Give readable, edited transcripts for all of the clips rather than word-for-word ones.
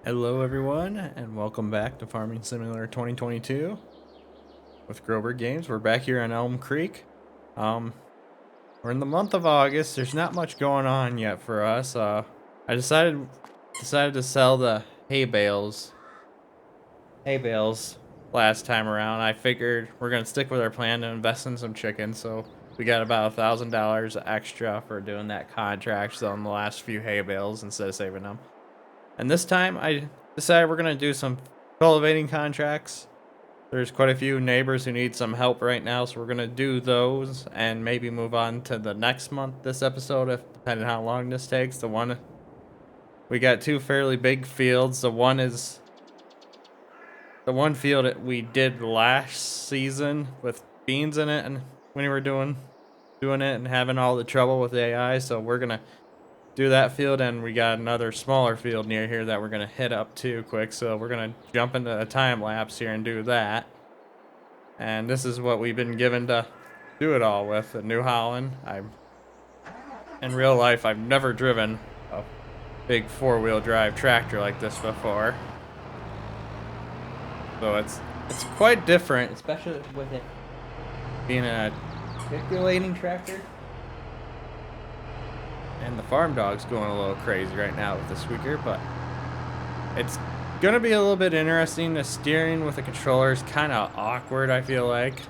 Hello everyone, and welcome back to Farming Simulator 2022 with Grober Games. We're back here on Elm Creek. We're in the month of August. There's not much going on yet for us. I decided to sell the hay bales last time around. I figured we're gonna stick with our plan to invest in some chickens, so we got about $1,000 extra for doing that contract, selling the last few hay bales instead of saving them. And this time I decided we're going to do some cultivating contracts. There's quite a few neighbors who need some help right now, so we're going to do those and maybe move on to the next month, this episode, if depending how long this takes. We got two fairly big fields. The one field that we did last season with beans in it, and when we were doing it and having all the trouble with AI, so we're going to do that field, and we got another smaller field near here that we're gonna hit up too quick, so we're gonna jump into a time lapse here and do that. And this is what we've been given to do it all with, the New Holland. In real life, I've never driven a big four-wheel drive tractor like this before, so it's quite different, especially with it being a articulating tractor. And the farm dog's going a little crazy right now with the squeaker, but it's gonna be a little bit interesting. The steering with the controller is kind of awkward, I feel like.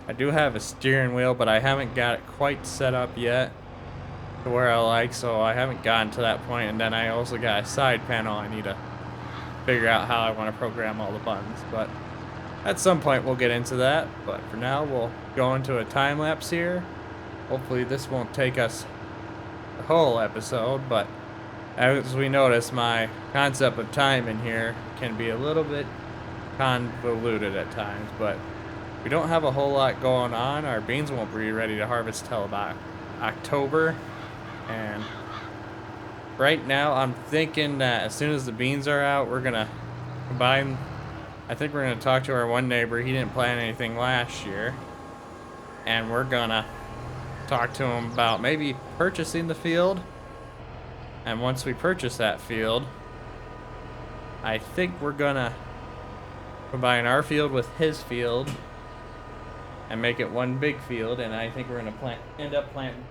I do have a steering wheel, but I haven't got it quite set up yet to where I like, so I haven't gotten to that point. And then I also got a side panel I need to figure out how I want to program all the buttons, but at some point we'll get into that. But for now, we'll go into a time lapse here. Hopefully this won't take us the whole episode, but as we notice, my concept of time in here can be a little bit convoluted at times, but we don't have a whole lot going on. Our beans won't be ready to harvest till about October, and right now I'm thinking that as soon as the beans are out, we're gonna combine. I think we're gonna talk to our one neighbor. He didn't plant anything last year, and we're gonna talk to him about maybe purchasing the field. And once we purchase that field, I think we're gonna combine our field with his field and make it one big field. And I think we're gonna end up planting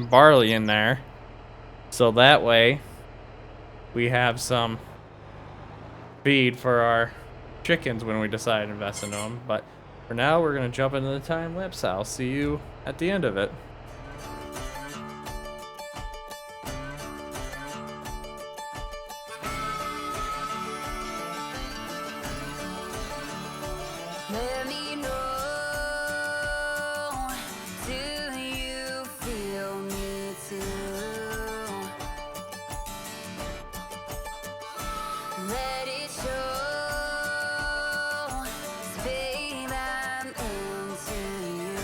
barley in there, so that way we have some feed for our chickens when we decide to invest in them. But for now, we're going to jump into the time lapse. I'll see you at the end of it. Let me know, do you feel me too? Let it show, babe, I'm into you.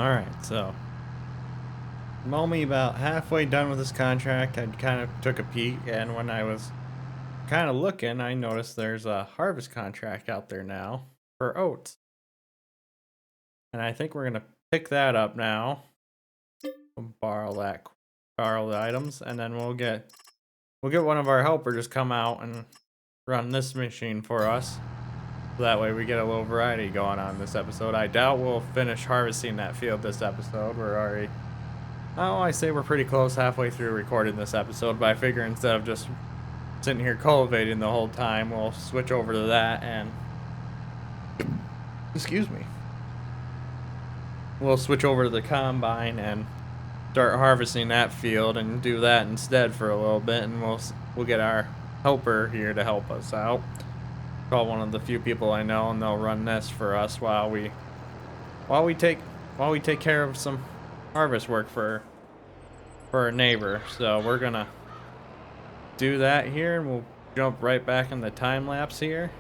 Alright, so I'm only about halfway done with this contract. I kind of took a peek, and when I was kind of looking, I noticed there's a harvest contract out there now for oats. And I think we're gonna pick that up now. We'll borrow the items, and then we'll get one of our helpers to come out and run this machine for us. So that way we get a little variety going on this episode. I doubt we'll finish harvesting that field this episode. We're already, oh, I say we're pretty close, halfway through recording this episode, but I figure instead of just sitting here cultivating the whole time, we'll switch over to that and, excuse me, we'll switch over to the combine and start harvesting that field and do that instead for a little bit, and we'll get our helper here to help us out. Call one of the few people I know, and they'll run this for us while we take care of some harvest work for a neighbor. So we're gonna do that here, and we'll jump right back in the time lapse here.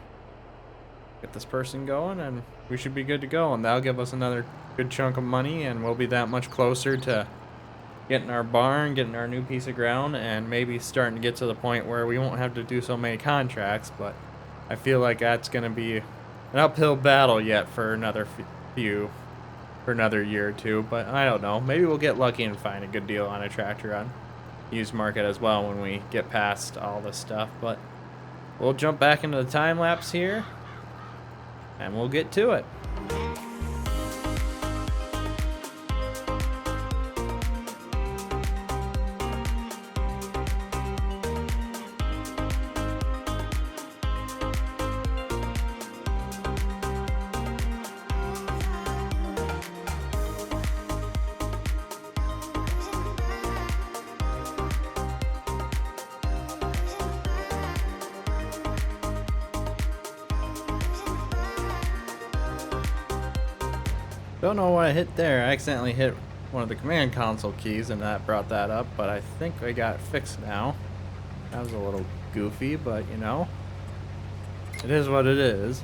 Get this person going, and we should be good to go. And that'll give us another good chunk of money, and we'll be that much closer to getting our barn, getting our new piece of ground, and maybe starting to get to the point where we won't have to do so many contracts. But I feel like that's going to be an uphill battle yet for another for another year or two. But I don't know. Maybe we'll get lucky and find a good deal on a tractor on used market as well when we get past all this stuff. But we'll jump back into the time lapse here, and we'll get to it. Don't know what I hit there. I accidentally hit one of the command console keys and that brought that up, but I think I got it fixed now. That was a little goofy, but you know, it is what it is.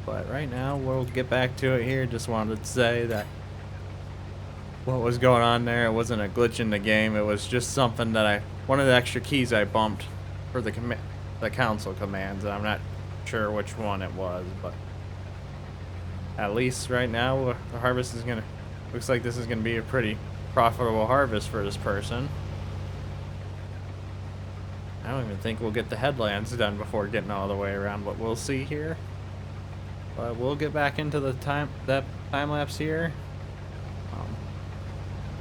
But right now we'll get back to it here. Just wanted to say that what was going on there, it wasn't a glitch in the game. It was just something that one of the extra keys I bumped for the console commands, and I'm not sure which one it was, but at least right now, the harvest is looks like this is gonna be a pretty profitable harvest for this person. I don't even think we'll get the headlands done before getting all the way around, but we'll see here. But we'll get back into the time lapse here.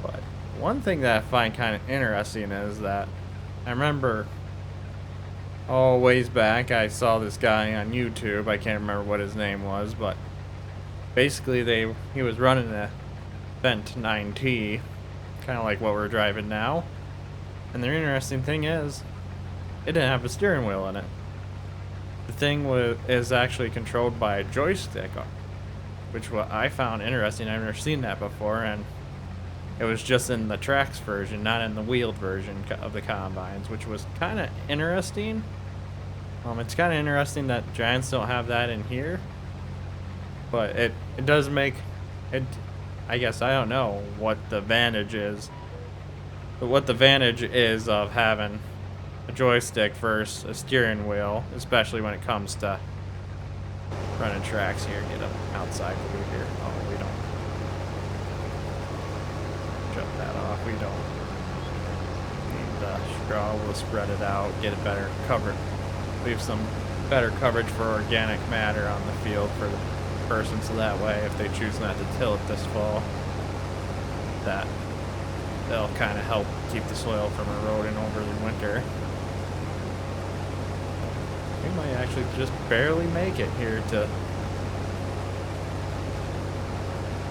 But one thing that I find kind of interesting is that I remember, oh, ways back, I saw this guy on YouTube. I can't remember what his name was, but basically he was running a Vent 9T, kind of like what we're driving now. And the interesting thing is, it didn't have a steering wheel in it. The thing is actually controlled by a joystick, which what I found interesting. I've never seen that before, and it was just in the tracks version, not in the wheeled version of the combines, which was kind of interesting. It's kind of interesting that Giants don't have that in here. But it does make it, I guess, I don't know what the advantage is. But what the advantage is of having a joystick versus a steering wheel, especially when it comes to running tracks here. Get up outside through here. Oh, we don't. Jump that off. We don't need the straw. We'll spread it out, get it better covered. Leave some better coverage for organic matter on the field for the person, so that way if they choose not to till it this fall, that they'll kind of help keep the soil from eroding over the winter. We might actually just barely make it here to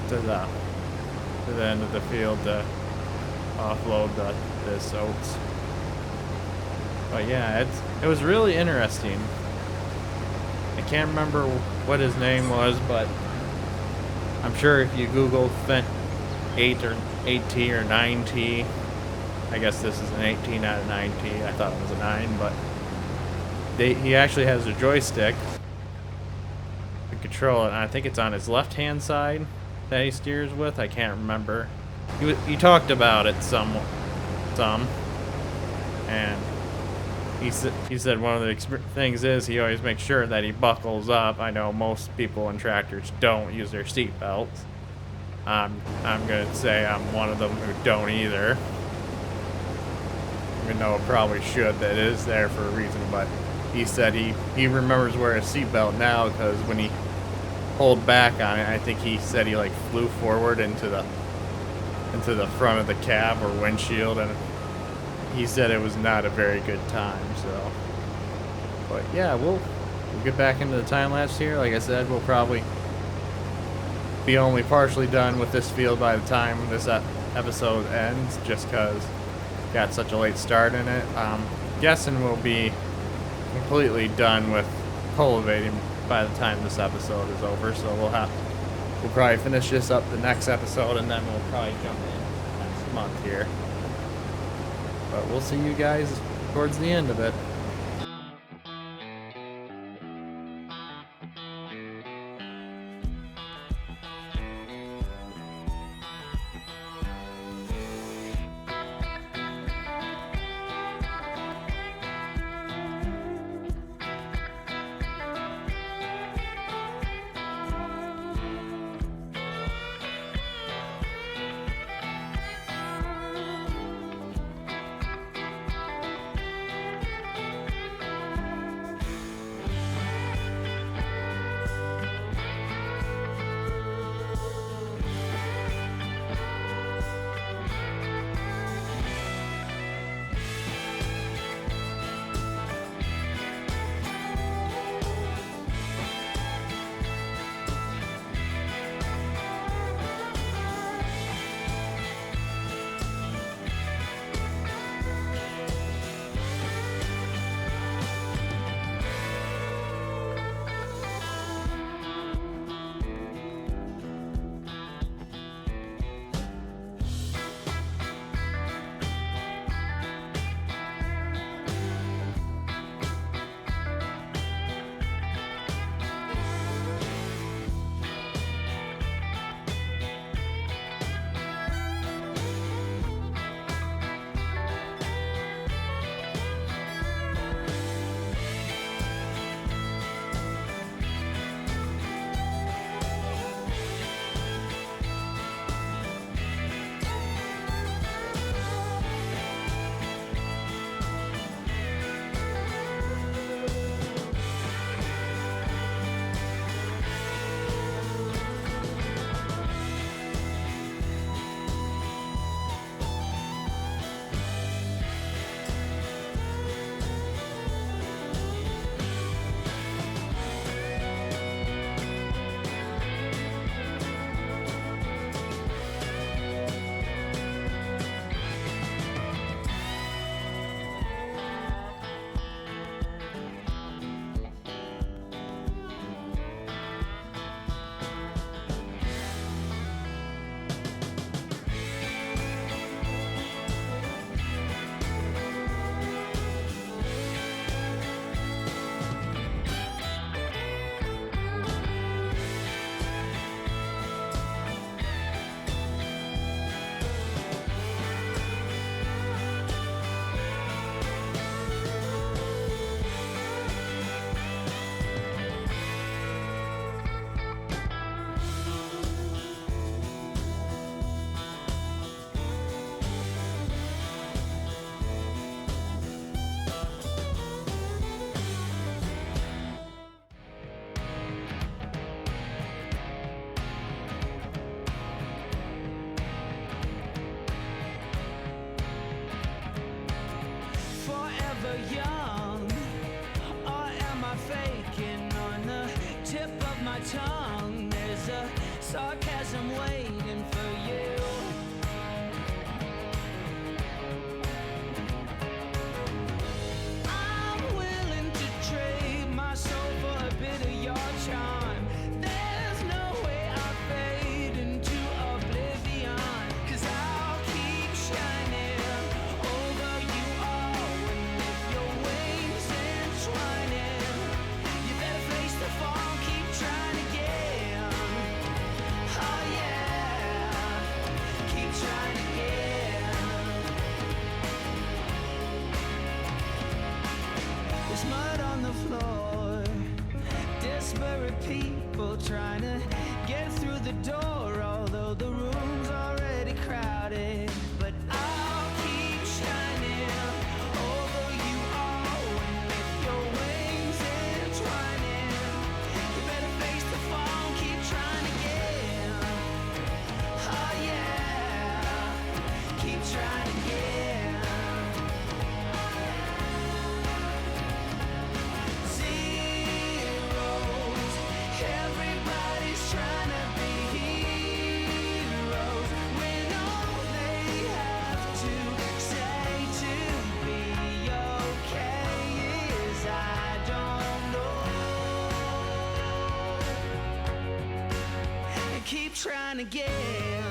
the end of the field to offload this oats. But yeah, it was really interesting. I can't remember what his name was, but I'm sure if you Google Fent 8T or 9T, I guess this is an 18 out of 9T. I thought it was a 9, but he actually has a joystick to control it, and I think it's on his left-hand side, that he steers with. I can't remember. He talked about it some, and he said one of the things is he always makes sure that he buckles up. I know most people in tractors don't use their seat belts. I'm gonna say I'm one of them who don't either. Even though it probably should, that is there for a reason, but he said he remembers wearing a seatbelt now because when he pulled back on it, I think he said he like flew forward into the front of the cab or windshield, and he said it was not a very good time. So, but yeah, we'll get back into the time lapse here. Like I said, we'll probably be only partially done with this field by the time this episode ends, just because got such a late start in it. Guessing we'll be completely done with cultivating by the time this episode is over, so we'll probably finish this up the next episode, and then we'll probably jump in next month here. But we'll see you guys towards the end of it. Young, or am I faking? On the tip of my tongue, there's a sarcasm waiting for you. I'm willing to trade my soul for a bit of your charm. There's no way I fade into oblivion, 'cause I'll keep shining over you all. And if your wings entwining, you better face the fall, keep trying again. Oh yeah. There's mud on the floor. Desperate people trying to get through the door, although the room's already crowded. But I'll keep shining over you all, and with your wings entwining, you better face the fall and keep trying again. Oh yeah, keep trying again. Zeros, everybody's trying to be heroes when all they have to say to be okay is I don't know. And keep trying again.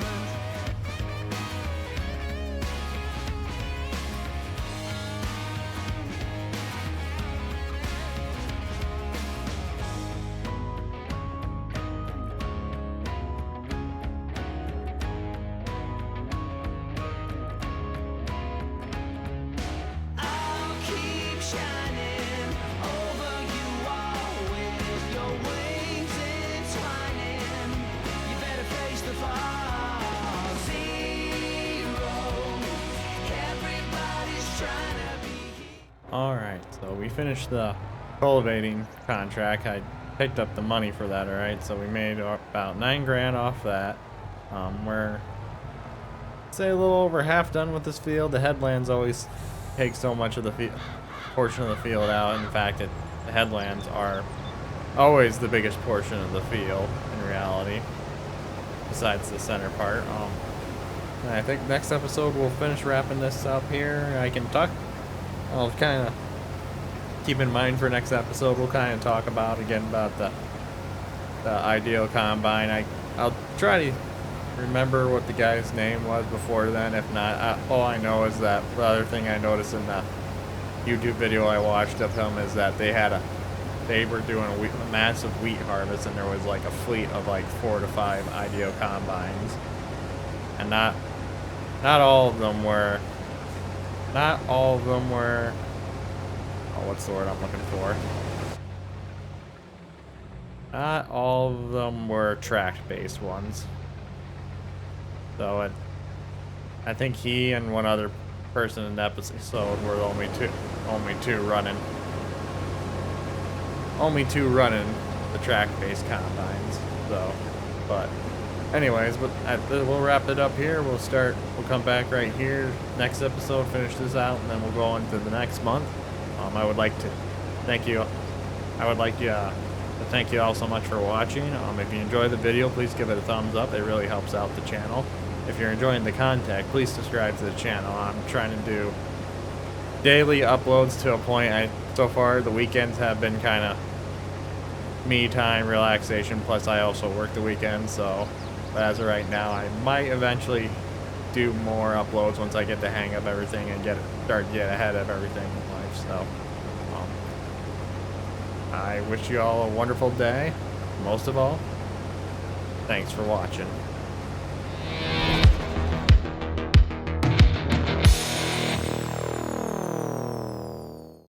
I'll keep shining over you all with your wings entwining. You better face the fall. Zero. Everybody's trying to be. Alright, so we finished the cultivating contract. I picked up the money for that, alright? So we made about 9 grand off that. We're, say, a little over half done with this field. The headlands always take so much of the portion of the field out. In fact, the headlands are always the biggest portion of the field in reality, besides the center part. And I think next episode we'll finish wrapping this up here. I'll kind of keep in mind for next episode, we'll kind of talk about the ideal combine. I'll try to remember what the guy's name was before then. If not, all I know is that the other thing I noticed in the YouTube video I watched of him is that they were doing a massive wheat harvest, and there was like a fleet of like 4 to 5 ideal combines, and not all of them were. Oh, what's the word I'm looking for? Not all of them were tract-based ones. So I think he and one other person in the episode were the only two running the tract-based combines. So, but anyways, we'll wrap it up here. We'll come back right here next episode, finish this out, and then we'll go into the next month. I would like to thank you all so much for watching. If you enjoyed the video, please give it a thumbs up. It really helps out the channel. If you're enjoying the content, please subscribe to the channel. I'm trying to do daily uploads to a point. So far the weekends have been kind of me time, relaxation, plus I also work the weekends, so but as of right now I might eventually do more uploads once I get the hang of everything and start to get ahead of everything in life. So I wish you all a wonderful day. Most of all, thanks for watching.